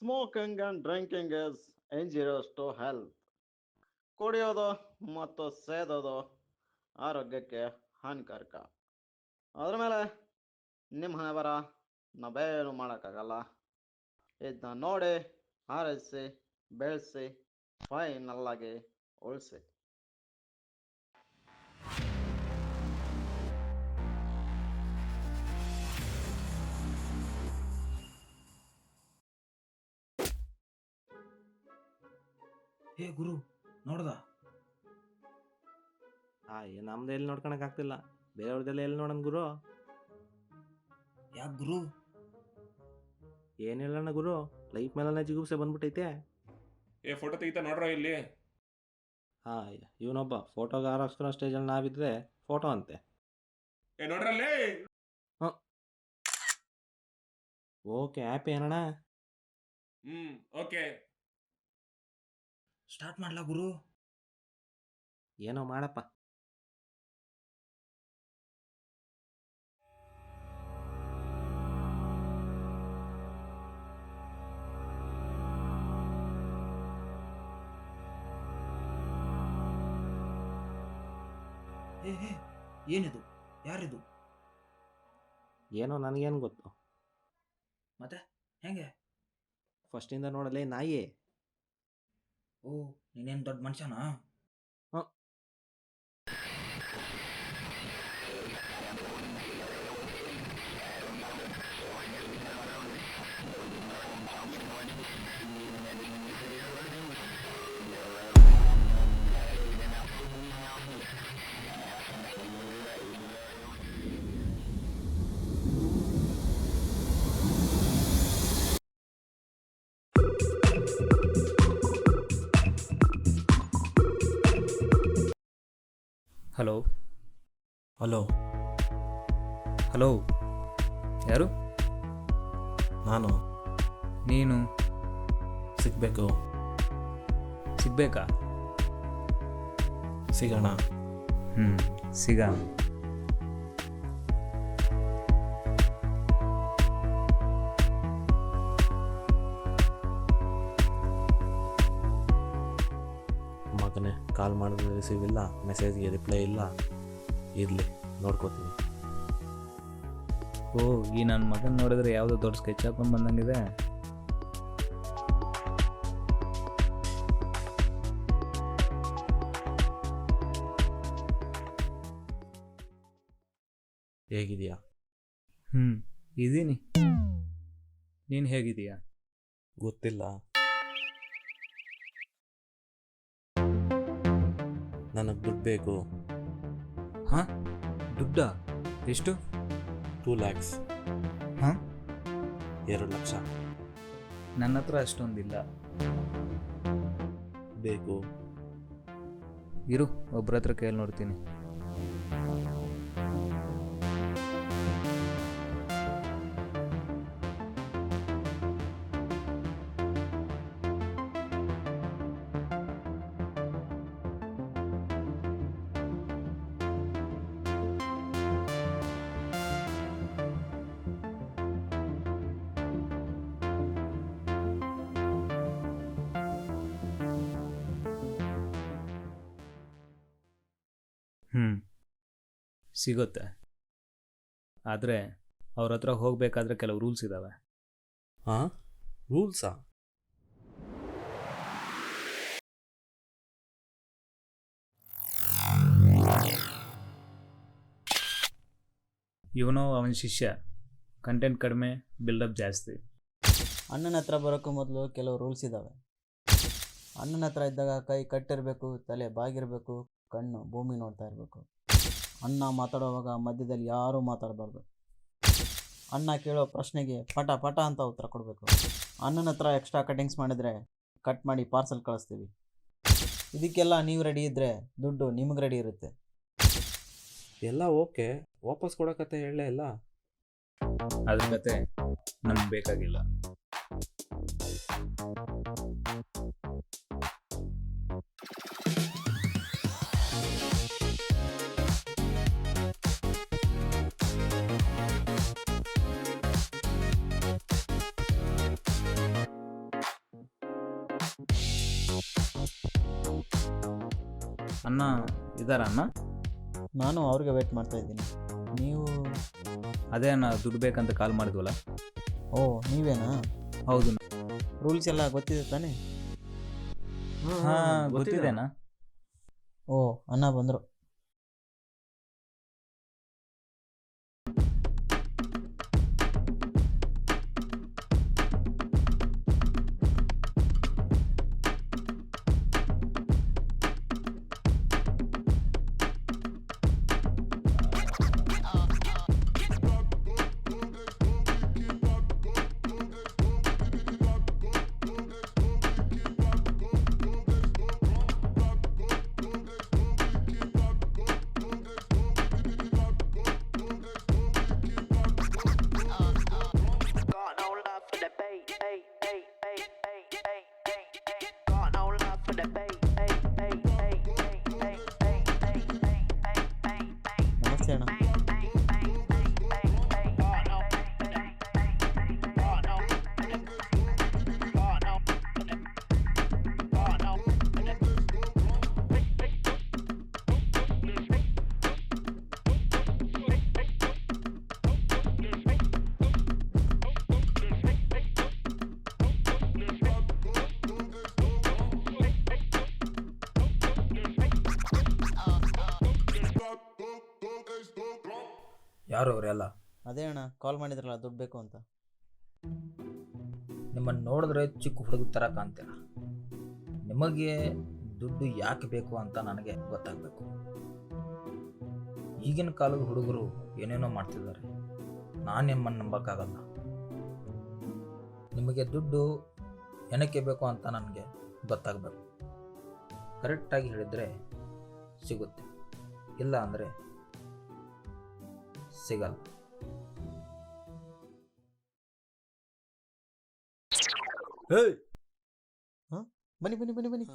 Smoking and drinking is injurious to health. ಕುಡಿಯೋದು ಮತ್ತು ಸೇದೋದು ಆರೋಗ್ಯಕ್ಕೆ ಹಾನಿಕಾರಕ. ಅದ್ರ ಮೇಲೆ ನಿಮ್ಮ ಹಣೆ ಬರ ನಾವೇನು ಮಾಡೋಕ್ಕಾಗಲ್ಲ. ಇದನ್ನ ನೋಡಿ ಹಾರೈಸಿ ಬೆಳೆಸಿ ಫೈನಲ್ ಆಗಿ ಉಳಿಸಿ. ಹೇ ಗುರು, ನೋಡ್ದ? ನಮ್ದು ಎಲ್ಲಿ ನೋಡ್ಕೊಳಕ್ ಆಗ್ತಿಲ್ಲ, ಬೇರೆಯವ್ರದ್ದೆಲ್ಲ ಎಲ್ಲಿ ನೋಡೋಣ ಗುರು? ಯಾಕೆ ಗುರು? ಏನ್ ಹೇಳೋಣ ಗುರು, ಲೈಫ್ ಮೇಲೆಲ್ಲ ಜಿಗುಪ್ಸೆ ಬಂದ್ಬಿಟ್ಟೈತೆ. ಫೋಟೋ ತೆಗಿತಾ ನೋಡ್ರ ಇಲ್ಲಿ. ಇವನೊಬ್ಬ ಫೋಟೋಗಾರ ಸ್ಟೇಜಲ್ಲಿ ನಾವಿದ್ರೆ ಫೋಟೋ ಅಂತೆ. ನೋಡ್ರಲ್ಲಿ. ಓಕೆ, ಹ್ಯಾಪಿ ಏನಣ್ಣ? ಓಕೆ. ಸ್ಟಾರ್ಟ್ ಮಾಡ್ಲಾ ಗುರು? ಏನೋ ಮಾಡಪ್ಪ. ಹೇ, ಏನಿದು? ಯಾರಿದು? ಏನೋ ನನಗೇನು ಗೊತ್ತು. ಮತ್ತೆ ಹೆಂಗೆ? ಫಸ್ಟಿಂದ ನೋಡಲೇ ನಾಯಿ. ಓ, ನೀನೇನು ದೊಡ್ಡ ಮನುಷ್ಯನಾ? ಹಲೋ ಹಲೋ ಹಲೋ, ಯಾರು? ನಾನು ನೀನು ಸಿಗಬೇಕು. ಸಿಗ್ಬೇಕಾ? ಸಿಗೋಣ. ಸಿಗ. ಮಗನೇ, ಕಾಲ್ ಮಾಡಿದ್ರೆ ರಿಸೀವ್ ಇಲ್ಲ, ಮೆಸೇಜ್ಗೆ ರಿಪ್ಲೈ ಇಲ್ಲ. ಇರಲಿ, ನೋಡ್ಕೋತೀನಿ. ಓ, ಈ ನನ್ನ ಮಗನ ನೋಡಿದ್ರೆ ಯಾವುದೋ ದೊಡ್ಡ ಸ್ಕೆಚ್ ಹಾಕೊಂಡು ಬಂದಂಗಿದೆ. ಹೇಗಿದೆಯಾ? ಇದ್ದೀನಿ. ನೀನು ಹೇಗಿದೀಯಾ? ಗೊತ್ತಿಲ್ಲ. ನನಗೆ ದುಡ್ಡು ಬೇಕು. ಹಾಂ, ದುಡ್ಡಾ? ಎಷ್ಟು? 2 lakhs. ಹಾಂ, 2 ಲಕ್ಷ ನನ್ನ ಹತ್ರ ಅಷ್ಟೊಂದಿಲ್ಲ. ಬೇಕು. ಇರು, ಒಬ್ಬರ ಹತ್ರ ಕೇಳಿ ನೋಡ್ತೀನಿ. ಸಿಗುತ್ತೆ. ಆದರೆ ಅವ್ರ ಹತ್ರ ಹೋಗಬೇಕಾದ್ರೆ ಕೆಲವು ರೂಲ್ಸ್ ಇದ್ದಾವೆ. ಹಾಂ, ರೂಲ್ಸಾ? ಇವನು ಅವನ ಶಿಷ್ಯ. ಕಂಟೆಂಟ್ ಕಡಿಮೆ, ಬಿಲ್ಡಪ್ ಜಾಸ್ತಿ. ಅಣ್ಣನ ಹತ್ರ ಬರೋಕ್ಕೂ ಮೊದಲು ಕೆಲವು ರೂಲ್ಸ್ ಇದ್ದಾವೆ. ಅಣ್ಣನ ಹತ್ರ ಇದ್ದಾಗ ಕೈ ಕಟ್ಟಿರಬೇಕು, ತಲೆ ಬಾಗಿರಬೇಕು, ಕಣ್ಣು ಭೂಮಿ ನೋಡ್ತಾ ಇರಬೇಕು. ಅಣ್ಣ ಮಾತಾಡುವಾಗ ಮಧ್ಯದಲ್ಲಿ ಯಾರೂ ಮಾತಾಡಬಾರ್ದು. ಅಣ್ಣ ಕೇಳೋ ಪ್ರಶ್ನೆಗೆ ಪಟ ಪಟ ಅಂತ ಉತ್ತರ ಕೊಡಬೇಕು. ಅಣ್ಣನ ಹತ್ರ ಎಕ್ಸ್ಟ್ರಾ ಕಟಿಂಗ್ಸ್ ಮಾಡಿದರೆ ಕಟ್ ಮಾಡಿ ಪಾರ್ಸಲ್ ಕಳಿಸ್ತೀವಿ. ಇದಕ್ಕೆಲ್ಲ ನೀವು ರೆಡಿ ಇದ್ದರೆ ದುಡ್ಡು ನಿಮಗೆ ರೆಡಿ ಇರುತ್ತೆ. ಎಲ್ಲ ಓಕೆ, ವಾಪಸ್ ಕೊಡೋಕತ್ತೆ ಹೇಳಲೇ ಇಲ್ಲ. ಅದ್ರ ಕತೆ ನಮ್ಗೆ ಬೇಕಾಗಿಲ್ಲ. ಅಣ್ಣ ಇದ್ದಾರ ಅಣ್ಣ? ನಾನು ಅವ್ರಿಗೆ ವೇಟ್ ಮಾಡ್ತಾ ಇದ್ದೀನಿ. ನೀವು? ಅದೇ ಅಣ್ಣ ದುಡ್ಡು ಬೇಕಂತ ಕಾಲ್ ಮಾಡಿದ್ವಲ್ಲ. ಓ ನೀವೇನಾ? ಹೌದು. ರೂಲ್ಸ್ ಎಲ್ಲ ಗೊತ್ತಿದೆ ತಾನೇ? ಹಾಂ ಗೊತ್ತಿದೆ ಅಣ್ಣ. ಓ ಅಣ್ಣ ಬಂದರು. ನಮಸ್ತೆ ಅಣ್ಣ. ಯಾರು ಅವರೆಲ್ಲ? ಅದೇ ಅಣ್ಣ ಕಾಲ್ ಮಾಡಿದ್ರಲ್ಲ ದುಡ್ಡು ಬೇಕು ಅಂತ. ನಿಮ್ಮನ್ನು ನೋಡಿದ್ರೆ ಚಿಕ್ಕ ಹುಡುಗ ಥರ ಕಾಣ್ತೀರ. ನಿಮಗೆ ದುಡ್ಡು ಯಾಕೆ ಬೇಕು ಅಂತ ನನಗೆ ಗೊತ್ತಾಗಬೇಕು. ಈಗಿನ ಕಾಲದ ಹುಡುಗರು ಏನೇನೋ ಮಾಡ್ತಿದ್ದಾರೆ. ನಾನು ನಿಮ್ಮನ್ನು ನಂಬೋಕ್ಕಾಗಲ್ಲ. ನಿಮಗೆ ದುಡ್ಡು ಏನಕ್ಕೆ ಬೇಕು ಅಂತ ನನಗೆ ಗೊತ್ತಾಗಬೇಕು. ಕರೆಕ್ಟಾಗಿ ಹೇಳಿದರೆ ಸಿಗುತ್ತೆ, ಇಲ್ಲ ಅಂದರೆ ಸಿಗಲ್ಲ. ಬನ್ನಿ ಬನ್ನಿ ಬನ್ನಿ ಬನ್ನಿ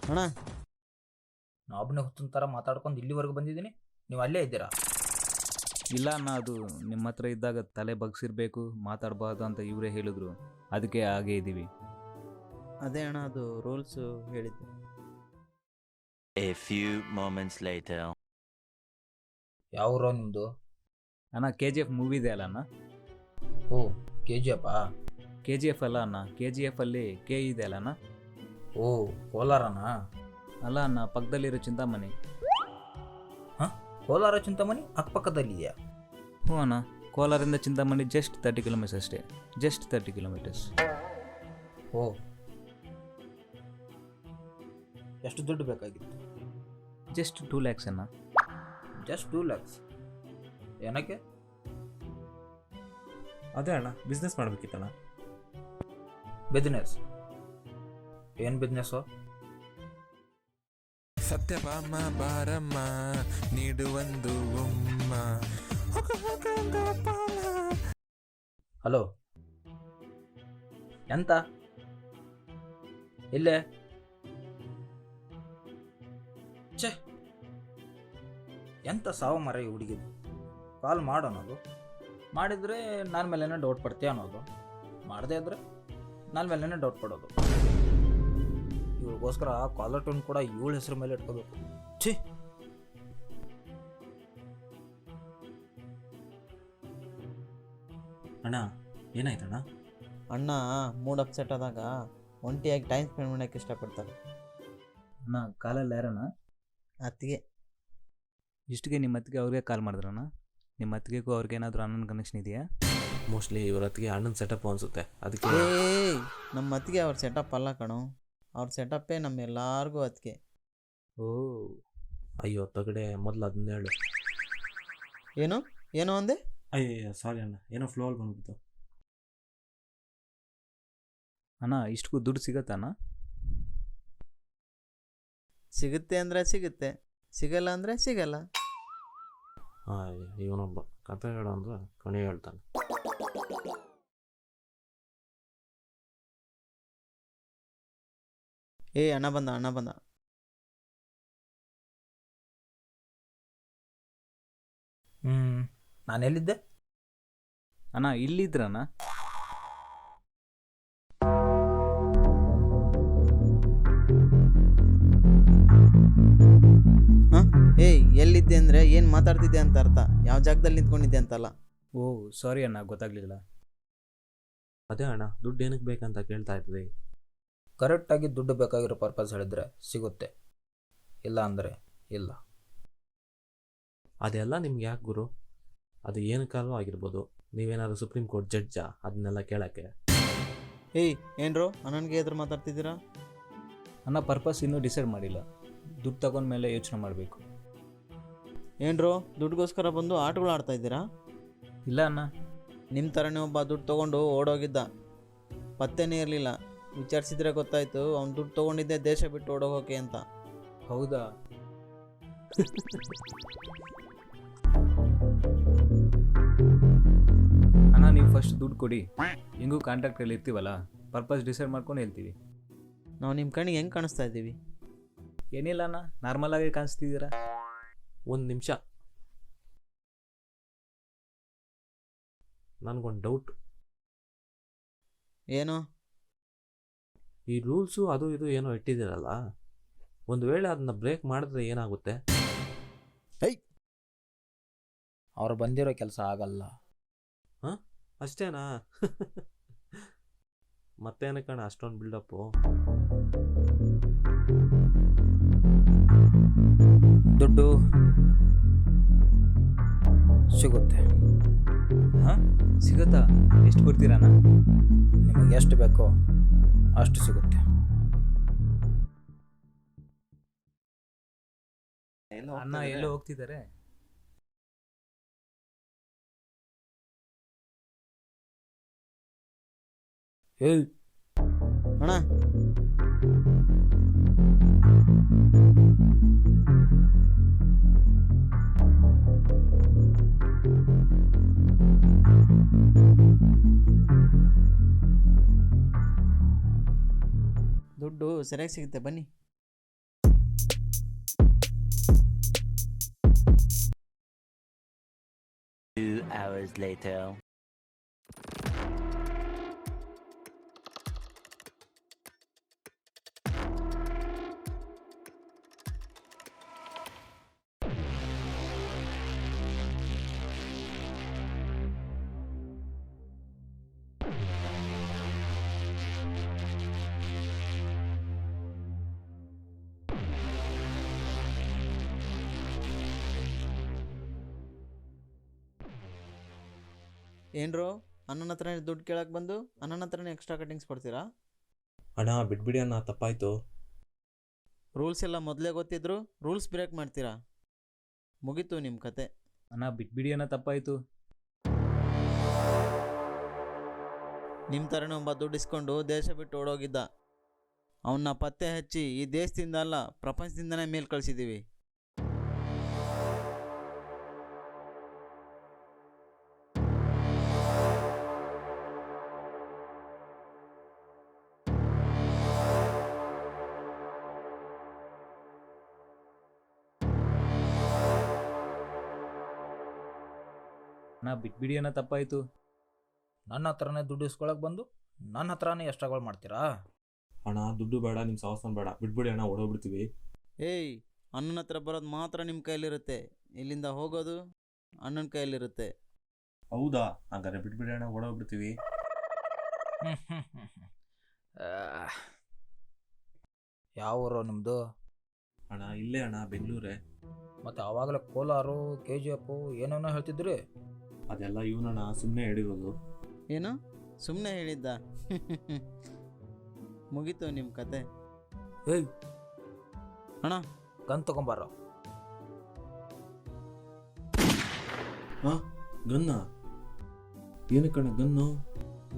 ಅಣ್ಣ. ನಾವೊಬ್ಬನೇ ಹುತ್ತಿನ ಥರ ಮಾತಾಡ್ಕೊಂಡು ಇಲ್ಲಿವರೆಗೂ ಬಂದಿದ್ದೀನಿ, ನೀವು ಅಲ್ಲೇ ಇದ್ದೀರಾ? ಇಲ್ಲ ಅಣ್ಣ, ಅದು ನಿಮ್ಮ ಹತ್ರ ಇದ್ದಾಗ ತಲೆ ಬಗ್ಸಿರ್ಬೇಕು, ಮಾತಾಡಬಾರ್ದು ಅಂತ ಇವರೇ ಹೇಳಿದ್ರು, ಅದಕ್ಕೆ ಹಾಗೆ ಇದ್ದೀವಿ. ಅದೇ ಅಣ್ಣ ಅದು ರೂಲ್ಸು ಹೇಳಿದ್ದೆ. A few moments later. ಯಾವ್ರೋ ನಿಮ್ಮದು? ಅಣ್ಣ KGF ಮೂವಿ ಇದೆ ಅಲ್ಲ ಅಣ್ಣ? ಓ KGF. KGF ಅಲ್ಲ ಅಣ್ಣ, KGF ಅಲ್ಲಿ ಕೆ ಇದೆ ಅಲ್ಲ ಅಣ್ಣ? ಓ ಕೋಲಾರನಾ? ಅಲ್ಲ ಅಣ್ಣ, ಪಕ್ಕದಲ್ಲಿರೋ ಚಿಂತಾಮಣಿ. ಹಾಂ, ಕೋಲಾರ ಚಿಂತಾಮಣಿ ಅಕ್ಕಪಕ್ಕದಲ್ಲಿದೆಯಾ? ಹ್ಞೂ ಅಣ್ಣ, ಕೋಲಾರಿಂದ ಚಿಂತಾಮಣಿ ಜಸ್ಟ್ 30 ಕಿಲೋಮೀಟರ್ಸ್ ಅಷ್ಟೇ, ಜಸ್ಟ್ 30 ಕಿಲೋಮೀಟರ್ಸ್. ಓ, ಎಷ್ಟು ದುಡ್ಡು ಬೇಕಾಗಿತ್ತು? ಜಸ್ಟ್ 2 lakhs ಅಣ್ಣ. Just 2 lakhs? ಏನಕ್ಕೆ? ಅದೇ ಅಣ್ಣ, ಬಿಸ್ನೆಸ್ ಮಾಡಬೇಕಿತ್ತಣ್ಣ. ಬಿಸ್ನೆಸ್? ಏನು ಬಿಸ್ನೆಸ್ಸು? ಸತ್ಯಭಾಮ ಬಾರಮ್ಮ ನೀಡುವಂದು ಉಮ್ಮ. ಹಲೋ, ಎಂತ? ಇಲ್ಲೇ ಛೇ, ಎಂತ ಸಾವು ಮರ ಈ ಹುಡುಗಿದು. ಕಾಲ್ ಮಾಡೋಣದು, ಮಾಡಿದರೆ ನನ್ನ ಮೇಲೇನೆ ಡೌಟ್ ಪಡ್ತೀಯ ಅನ್ನೋದು, ಮಾಡದೇ ಇದ್ರೆ ನನ್ನ ಮೇಲೇನೆ ಡೌಟ್ ಪಡೋದು. ಇವ್ರಿಗೋಸ್ಕರ ಕಾಲರ್ ಟೋನ್ ಕೂಡ ಇವಳ ಹೆಸರು ಮೇಲೆ ಇಟ್ಕೋಬೇಕು. ಛೀ, ಅಣ್ಣ ಏನಾಯ್ತಣ್ಣ? ಅಣ್ಣ ಮೂಡ್ ಅಪ್ಸೆಟ್ ಆದಾಗ ಒಂಟಿಯಾಗಿ ಟೈಮ್ ಸ್ಪೆಂಡ್ ಮಾಡೋಕ್ಕೆ ಇಷ್ಟಪಡ್ತಾರೆ. ಅಣ್ಣ ಕಾಲಲ್ಲಿ ಯಾರಣ್ಣ? ಅತ್ತಿಗೆ. ಇಷ್ಟಿಗೆ ನಿಮ್ಮ ಅತ್ತಿಗೆ ಅವ್ರಿಗೆ ಕಾಲ್ ಮಾಡಿದ್ರಣ್ಣ? ನಿಮ್ಮ ಅತ್ತಿಗೆಗೂ ಅವ್ರಿಗೆ ಏನಾದರೂ ಅಣ್ಣನ ಕನೆಕ್ಷನ್ ಇದೆಯಾ? ಮೋಸ್ಟ್ಲಿ ಇವ್ರ ಹೊತ್ತಿಗೆ ಅಣ್ಣನ ಸೆಟಪ್ ಅನಿಸುತ್ತೆ, ಅದಕ್ಕೆ. ಏಯ್, ನಮ್ಮ ಅತ್ತಿಗೆ ಅವ್ರ ಸೆಟಪ್ ಅಲ್ಲ ಕಣೋ, ಅವ್ರ ಸೆಟಪ್ಪೇ ನಮ್ಮೆಲ್ಲರಿಗೂ ಅತ್ತಿಗೆ. ಓ ಅಯ್ಯೋ ತಗಡೆ, ಮೊದಲು ಅದನ್ನ ಹೇಳು. ಏನು ಏನೋ ಅಂದೆ? ಅಯ್ಯೋ ಸಾರಿ ಅಣ್ಣ, ಏನೋ ಫ್ಲೋ ಅಲ್ಲಿ ಬಂದ್ಬಿಡ್ತು. ಅಣ್ಣ ಇಷ್ಟಕ್ಕೂ ದುಡ್ಡು ಸಿಗತ್ತಣ್ಣ? ಸಿಗುತ್ತೆ ಅಂದರೆ ಸಿಗುತ್ತೆ, ಸಿಗಲ್ಲ ಅಂದರೆ ಸಿಗಲ್ಲ. ಹಾಂ, ಇವನೊಬ್ಬ ಕತೆ ಹೇಳೋ ಅಂದ್ರೆ ಕಣಿ ಹೇಳ್ತಾನೆ. ಏ ಅಣ್ಣ ಬಂದ, ಅಣ್ಣ ಬಂದ. ನಾನು ಎಲ್ಲಿದ್ದೆ? ಅಣ್ಣ ಇಲ್ಲಿದ್ರಣ್ಣ? ಮಾತಾಡ್ತಿದ್ದೆ ಅಂತ ಅರ್ಥ, ಯಾವ ಜಾಗದಲ್ಲಿ ನಿಂತ್ಕೊಂಡಿದ್ದೆ ಅಂತಲ್ಲ. ಓ ಸಾರಿ ಅಣ್ಣ, ಗೊತ್ತಾಗ್ಲಿಲ್ಲ. ಅದೇ ಅಣ್ಣ, ದುಡ್ಡು ಏನಕ್ಕೆ ಬೇಕಂತ ಕೇಳ್ತಾ ಇದ್ವಿ. ಕರೆಕ್ಟಾಗಿ ದುಡ್ಡು ಬೇಕಾಗಿರೋ ಪರ್ಪಸ್ ಹೇಳಿದ್ರೆ ಸಿಗುತ್ತೆ, ಇಲ್ಲ ಅಂದರೆ ಇಲ್ಲ. ಅದೆಲ್ಲ ನಿಮ್ಗೆ ಯಾಕೆ ಗುರು? ಅದು ಏನಕ್ಕಾದ್ರೂ ಆಗಿರ್ಬೋದು. ನೀವೇನಾದ್ರು ಸುಪ್ರೀಂ ಕೋರ್ಟ್ ಜಡ್ಜಾ ಅದನ್ನೆಲ್ಲ ಕೇಳೋಕ್ಕೆ? ಏಯ್ ಏನ್ರೋ ಅಣ್ಣನಿಗೆ ಎದುರು ಮಾತಾಡ್ತಿದ್ದೀರಾ? ಅಣ್ಣ ಪರ್ಪಸ್ ಇನ್ನೂ ಡಿಸೈಡ್ ಮಾಡಿಲ್ಲ, ದುಡ್ಡು ತಗೊಂಡ್ಮೇಲೆ ಯೋಚನೆ ಮಾಡಬೇಕು. ಏನ್ರೋ ದುಡ್ಡುಗೋಸ್ಕರ ಬಂದು ಆಟಗಳು ಆಡ್ತಾ ಇದ್ದೀರಾ? ಇಲ್ಲ ಅಣ್ಣ. ನಿಮ್ಮ ಥರನೇ ಒಬ್ಬ ದುಡ್ಡು ತೊಗೊಂಡು ಓಡೋಗಿದ್ದ, ಪತ್ತೆನೇ ಇರಲಿಲ್ಲ. ವಿಚಾರಿಸಿದ್ರೆ ಗೊತ್ತಾಯ್ತು ಅವ್ನು ದುಡ್ಡು ತೊಗೊಂಡಿದ್ದೆ ದೇಶ ಬಿಟ್ಟು ಓಡೋಗೋಕೆ ಅಂತ. ಹೌದಾ? ಅಣ್ಣ ನೀವು ಫಸ್ಟ್ ದುಡ್ಡು ಕೊಡಿ, ಹೆಂಗೂ ಕಾಂಟ್ಯಾಕ್ಟಲ್ಲಿ ಇರ್ತೀವಲ್ಲ, ಪರ್ಪಸ್ ಡಿಸೈಡ್ ಮಾಡ್ಕೊಂಡು ಹೇಳ್ತೀವಿ. ನಾವು ನಿಮ್ಮ ಕಣ್ಣಿಗೆ ಹೆಂಗೆ ಕಾಣಿಸ್ತಾ ಇದ್ದೀವಿ? ಏನಿಲ್ಲ ಅಣ್ಣ, ನಾರ್ಮಲಾಗಿ ಕಾಣಿಸ್ತಿದ್ದೀರಾ. ಒಂದು ನಿಮಿಷ, ನನಗೊಂದು ಡೌಟ್. ಏನು? ಈ ರೂಲ್ಸು ಅದು ಇದು ಏನೋ ಇಟ್ಟಿದ್ದೀರಲ್ಲ, ಒಂದು ವೇಳೆ ಅದನ್ನ ಬ್ರೇಕ್ ಮಾಡಿದ್ರೆ ಏನಾಗುತ್ತೆ? ಅವ್ರು ಬಂದಿರೋ ಕೆಲಸ ಆಗಲ್ಲ. ಅಷ್ಟೇನಾ? ಮತ್ತೇನ ಕಣ ಅಷ್ಟೊಂದು ಬಿಲ್ಡಪ್ಪು? ದುಡ್ಡು ಸಿಗುತ್ತೆ. ಹಾಂ ಸಿಗುತ್ತಾ? ಎಷ್ಟು ಕೊಡ್ತೀರಣ್ಣ? ನಿಮಗೆ ಎಷ್ಟು ಬೇಕೋ ಅಷ್ಟು ಸಿಗುತ್ತೆ. ಅಣ್ಣ ಎಲ್ಲೋ ಹೋಗ್ತಿದ್ದಾರೆ. ಏಯ್ ಅಣ್ಣ ದುಡ್ಡು ಸರಿಯಾಗಿ ಸಿಗುತ್ತೆ, ಬನ್ನಿ. Two hours later. ಏನ್ರೋ ಅಣ್ಣನ ಹತ್ರನೇ ದುಡ್ಡು ಕೇಳಕ್ಕೆ ಬಂದು ಅಣ್ಣನ ಹತ್ರನೇ ಎಕ್ಸ್ಟ್ರಾ ಕಟ್ಟಿಂಗ್ಸ್ ಕೊಡ್ತೀರಾ? ಅಣ್ಣ ಬಿಟ್ಬಿಡಿ ಅಣ್ಣ, ತಪ್ಪಾಯ್ತು. ರೂಲ್ಸ್ ಎಲ್ಲ ಮೊದಲೇ ಗೊತ್ತಿದ್ರು ರೂಲ್ಸ್ ಬ್ರೇಕ್ ಮಾಡ್ತೀರಾ? ಮುಗೀತು ನಿಮ್ಮ ಕತೆ. ಅಣ್ಣ ಬಿಟ್ಬಿಡಿ ಅಣ್ಣ, ತಪ್ಪಾಯಿತು. ನಿಮ್ಮ ಥರನೇ ಒಬ್ಬ ದುಡ್ಡು ಇಸ್ಕೊಂಡು ದೇಶ ಬಿಟ್ಟು ಓಡೋಗಿದ್ದ. ಅವನ್ನ ಪತ್ತೆ ಹಚ್ಚಿ ಈ ದೇಶದಿಂದ ಅಲ್ಲ ಪ್ರಪಂಚದಿಂದನೇ ಮೇಲ್ ಕಳಿಸಿದ್ದೀವಿ. ಅಣ್ಣ ಬಿಟ್ಬಿಡಿ ಅಣ್ಣ, ತಪ್ಪಾಯಿತು. ನನ್ನ ಹತ್ರನೇ ದುಡ್ಡು ಇಸ್ಕೊಳಕ್ಕೆ ಬಂದು ನನ್ನ ಹತ್ರನೇ ಎಷ್ಟಾಗಳು ಮಾಡ್ತೀರಾ? ಅಣ್ಣ ದುಡ್ಡು ಬೇಡ, ನಿಮ್ಮ ಸಾವಸ್ತಾನ ಬೇಡ, ಬಿಟ್ಬಿಡಿ ಅಣ್ಣ, ಓಡೋಗ್ಬಿಡ್ತೀವಿ. ಏಯ್ ಅಣ್ಣನ ಹತ್ರ ಬರೋದು ಮಾತ್ರ ನಿಮ್ಮ ಕೈಲಿರುತ್ತೆ, ಇಲ್ಲಿಂದ ಹೋಗೋದು ಅಣ್ಣನ ಕೈಯಲ್ಲಿರುತ್ತೆ. ಹೌದಾ? ಹಾಗಾದ್ರೆ ಬಿಟ್ಬಿಡಿ ಅಣ್ಣ, ಓಡೋಗ್ಬಿಡ್ತೀವಿ. ಯಾವ ಊರು ನಿಮ್ಮದು? ಅಣ್ಣ ಇಲ್ಲೇ ಅಣ್ಣ, ಬೆಂಗಳೂರೇ. ಮತ್ತು ಆವಾಗಲೇ ಕೋಲಾರು, KGF ಏನೇನೋ ಹೇಳ್ತಿದ್ರಿ. ಅದೆಲ್ಲ ಇವನಣ್ಣ ಸುಮ್ಮನೆ ಹೇಳಿರೋದು. ಏನು ಸುಮ್ಮನೆ ಹೇಳಿದ್ದ? ಮುಗೀತು ನಿಮ್ಮ ಕತೆ. ಏಯ್ ಅಣ್ಣ ಗನ್ ತಗೊಂಬಾರ. ಹಾಂ ಗನ್ನ? ಏನಕ್ಕಣ್ಣ ಗನ್ನು?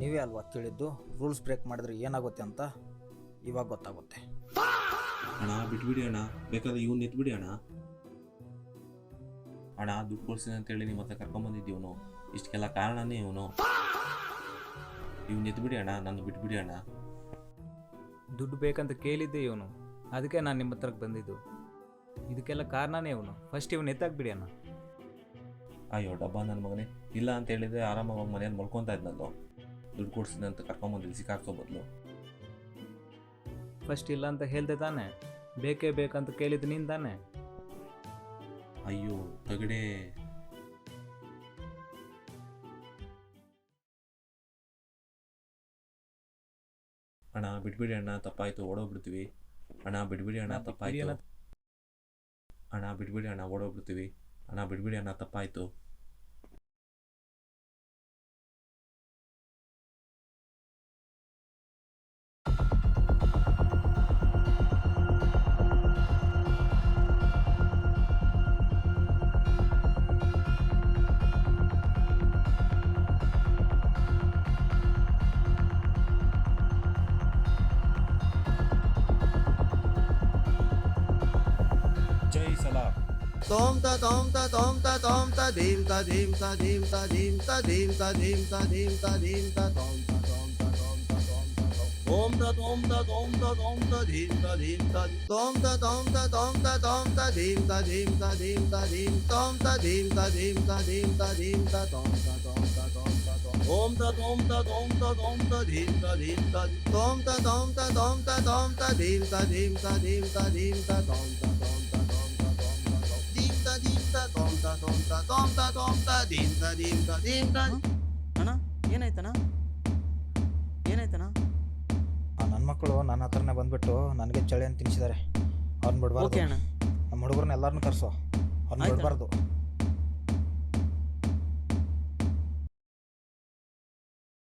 ನೀವೇ ಅಲ್ವಾ ಕೇಳಿದ್ದು ರೂಲ್ಸ್ ಬ್ರೇಕ್ ಮಾಡಿದ್ರೆ ಏನಾಗುತ್ತೆ ಅಂತ? ಇವಾಗ ಗೊತ್ತಾಗುತ್ತೆ. ಅಣ್ಣ ಬಿಟ್ಬಿಡಿ ಅಣ್ಣ, ಬೇಕಾದ್ರೆ ಇವ್ನು ಎತ್ಬಿಡಿ ಅಣ್ಣ. ಅಣ್ಣ ದುಡ್ಡು ಕೊಡ್ತೀನಿ ಅಂತೇಳಿ ನಿಮ್ಮ ಹತ್ರ ಕರ್ಕೊಂಬಂದಿದ್ದೀವನು, ಇಷ್ಟಕ್ಕೆಲ್ಲ ಕಾರಣನೇ ಇವನು. ಇವ್ನು ಎತ್ಬಿಡಿ ಅಣ್ಣ, ನನ್ನ ಬಿಟ್ಬಿಡಿ ಅಣ್ಣ. ದುಡ್ಡು ಬೇಕಂತ ಕೇಳಿದ್ದೆ ಇವನು, ಅದಕ್ಕೆ ನಾನು ನಿಮ್ಮ ಹತ್ರಕ್ಕೆ ಬಂದಿದ್ದು. ಇದಕ್ಕೆಲ್ಲ ಕಾರಣನೇ ಇವನು. ಫಸ್ಟ್ ಇವನು ಎತ್ತಾಕ್ಬಿಡಿ ಅಣ್ಣ. ಅಯ್ಯೋ ಡಬ್ಬ ನನ್ನ ಮಗನೇ, ಇಲ್ಲ ಅಂತ ಹೇಳಿದ್ರೆ ಆರಾಮಾಗಿ ಮನೇಲಿ ಮಲ್ಕೊತಾ ಇದ್ನಲ್ಲೋ. ದುಡ್ಡು ಕೊಡ್ತೀನಿ ಅಂತ ಕರ್ಕೊಂಬಂದಿದ್ದು ಸಿಕ್ಕಾಕ್ಸೋ ಬದಲು. ಫಸ್ಟ್ ಇಲ್ಲ ಅಂತ ಹೇಳ್ದೆ ತಾನೆ, ಬೇಕೇ ಬೇಕಂತ ಕೇಳಿದ್ದು ನೀನು ತಾನೆ. ಅಯ್ಯೋ ತಗಡೆ. ಅಣ್ಣ ಬಿಟ್ಬಿಡಿ ಅಣ್ಣ, ತಪ್ಪಾಯ್ತು, ಓಡೋಗ್ಬಿಡ್ತೀವಿ. ಅಣ್ಣ ಬಿಟ್ಬಿಡಿ ಅಣ್ಣ, ತಪ್ಪಾಯ್ತು. ಅಣ್ಣ ಬಿಟ್ಬಿಡಿ ಅಣ್ಣ, ಓಡೋಗ್ಬಿಡ್ತೀವಿ. ಅಣ್ಣ ಬಿಟ್ಬಿಡಿ ಅಣ್ಣ, ತಪ್ಪಾಯ್ತು. ಜೈ ಸಲಾಮ್. Tom ta tom ta tom ta tom ta dim ta dim ta dim ta dim ta dim ta dim ta dim ta dim ta tom ta tom ta tom ta tom ta tom ta tom ta tom ta tom ta dim ta dim ta tom ta tom ta tom ta tom ta dim ta dim ta dim ta dim tom ta dim ta dim ta dim ta dim ta tom ta tom ta tom ta tom ta tom ta tom ta tom ta dim ta dim ta tom ta tom ta tom ta tom ta dim ta dim ta dim ta dim ta tom ta tom ta ಅಣ್ಣ ಏನಾಯ್ತಣ್ಣ ಏನಾಯ್ತಣ್ಣ? ನನ್ನ ಮಕ್ಕಳು ನನ್ನ ಹತ್ರನೇ ಬಂದ್ಬಿಟ್ಟು ನನಗೆ ಚಳಿ ಅಂತ ತಿನ್ನಿಸಿದ್ದಾರೆ. ಅವ್ರನ್ನ ಬಿಡಬಾರ್ದು. ಓಕೆ ಅಣ್ಣ, ನಮ್ಮ ಹುಡುಗರನ್ನ ಎಲ್ಲರನ್ನೂ ಕರೆಸೋ, ಅವ್ರನ್ನ ಆಯ್ತು. ಬಿಡಬಾರ್ದು.